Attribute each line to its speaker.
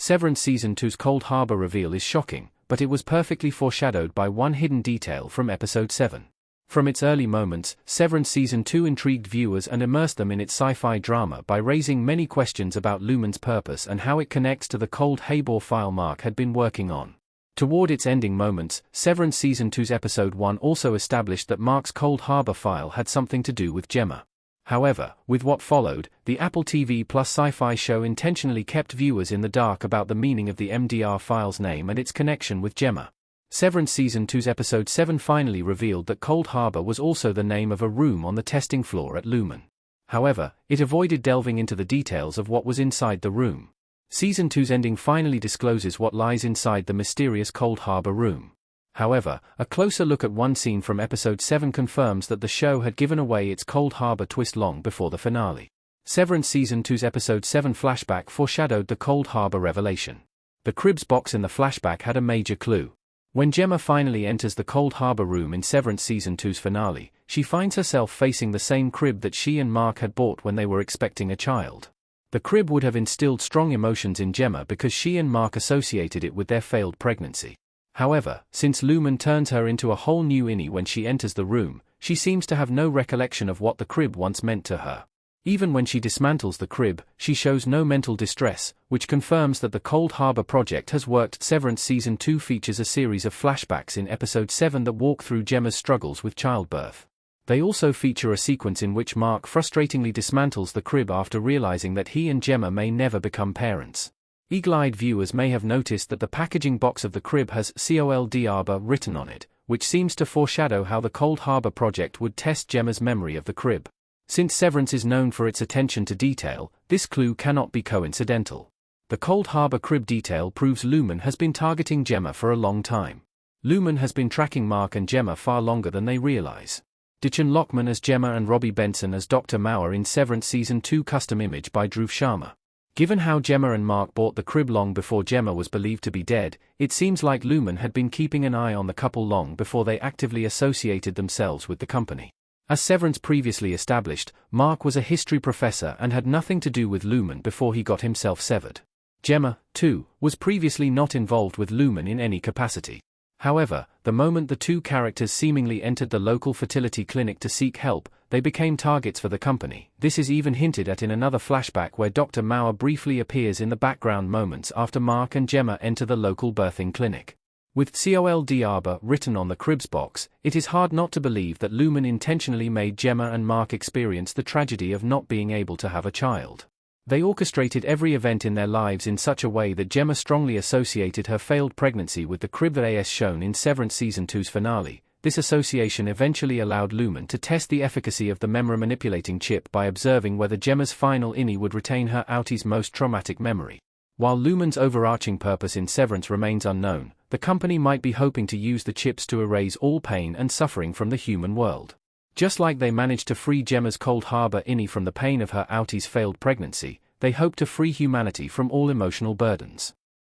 Speaker 1: Severance Season 2's Cold Harbor reveal is shocking, but it was perfectly foreshadowed by one hidden detail from Episode 7. From its early moments, Severance Season 2 intrigued viewers and immersed them in its sci-fi drama by raising many questions about Lumen's purpose and how it connects to the Cold Harbor file Mark had been working on. Toward its ending moments, Severance Season 2's Episode 1 also established that Mark's Cold Harbor file had something to do with Gemma. However, with what followed, the Apple TV Plus sci-fi show intentionally kept viewers in the dark about the meaning of the MDR file's name and its connection with Gemma. Severance Season 2's Episode 7 finally revealed that Cold Harbor was also the name of a room on the testing floor at Lumen. However, it avoided delving into the details of what was inside the room. Season 2's ending finally discloses what lies inside the mysterious Cold Harbor room. However, a closer look at one scene from Episode 7 confirms that the show had given away its Cold Harbor twist long before the finale. Severance Season 2's Episode 7 flashback foreshadowed the Cold Harbor revelation. The cribs box in the flashback had a major clue. When Gemma finally enters the Cold Harbor room in Severance Season 2's finale, she finds herself facing the same crib that she and Mark had bought when they were expecting a child. The crib would have instilled strong emotions in Gemma because she and Mark associated it with their failed pregnancy. However, since Lumen turns her into a whole new innie when she enters the room, she seems to have no recollection of what the crib once meant to her. Even when she dismantles the crib, she shows no mental distress, which confirms that the Cold Harbor project has worked. Severance Season 2 features a series of flashbacks in Episode 7 that walk through Gemma's struggles with childbirth. They also feature a sequence in which Mark frustratingly dismantles the crib after realizing that he and Gemma may never become parents. Eagle-eyed viewers may have noticed that the packaging box of the crib has Cold Harbor written on it, which seems to foreshadow how the Cold Harbor project would test Gemma's memory of the crib. Since Severance is known for its attention to detail, this clue cannot be coincidental. The Cold Harbor crib detail proves Lumen has been targeting Gemma for a long time. Lumen has been tracking Mark and Gemma far longer than they realize. Dichan Lockman as Gemma and Robbie Benson as Dr. Mauer in Severance Season 2 custom image by Dhruv Sharma. Given how Gemma and Mark bought the crib long before Gemma was believed to be dead, it seems like Lumen had been keeping an eye on the couple long before they actively associated themselves with the company. As Severance previously established, Mark was a history professor and had nothing to do with Lumen before he got himself severed. Gemma, too, was previously not involved with Lumen in any capacity. However, the moment the two characters seemingly entered the local fertility clinic to seek help, they became targets for the company. This is even hinted at in another flashback where Dr. Mauer briefly appears in the background moments after Mark and Gemma enter the local birthing clinic. With Cold Harbor written on the cribs box, it is hard not to believe that Lumen intentionally made Gemma and Mark experience the tragedy of not being able to have a child. They orchestrated every event in their lives in such a way that Gemma strongly associated her failed pregnancy with the crib as shown in Severance Season 2's finale. This association eventually allowed Lumen to test the efficacy of the memory-manipulating chip by observing whether Gemma's final innie would retain her outie's most traumatic memory. While Lumen's overarching purpose in Severance remains unknown, the company might be hoping to use the chips to erase all pain and suffering from the human world. Just like they managed to free Gemma's Cold Harbor innie from the pain of her outie's failed pregnancy, they hope to free humanity from all emotional burdens.